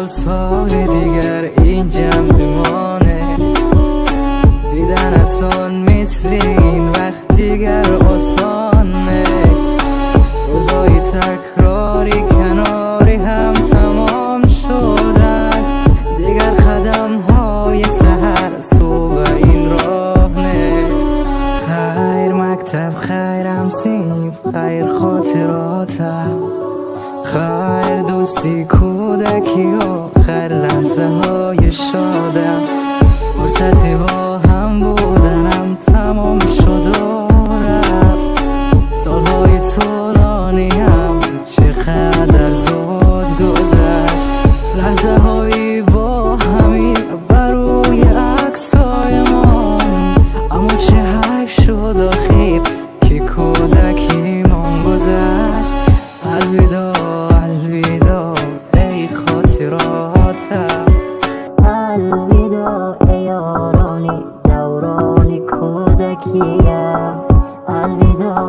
سال دیگر این جمع بمانه، دیدنتان مثل این وقت دیگر آسانه. روزای تکراری کناری هم تمام شدن، دیگر قدم های سحر صبح این راه نه. خیر مکتب، خیر همسیف، خیر خاطراتم، خیر دوستی کودکی و خیر لحظه های شادم. فرصتی با هم بودنم تمام شد و رفت، سالهای طولانی هم چقدر زود گذشت. لحظه هایی با همی بروی عکسایمان، اما چه حیف شد آخیر که کودکیمان گذشت. الوداع الوداع ای خاطراتم، الوداع ای یارانی دوران کودکیم. الوداع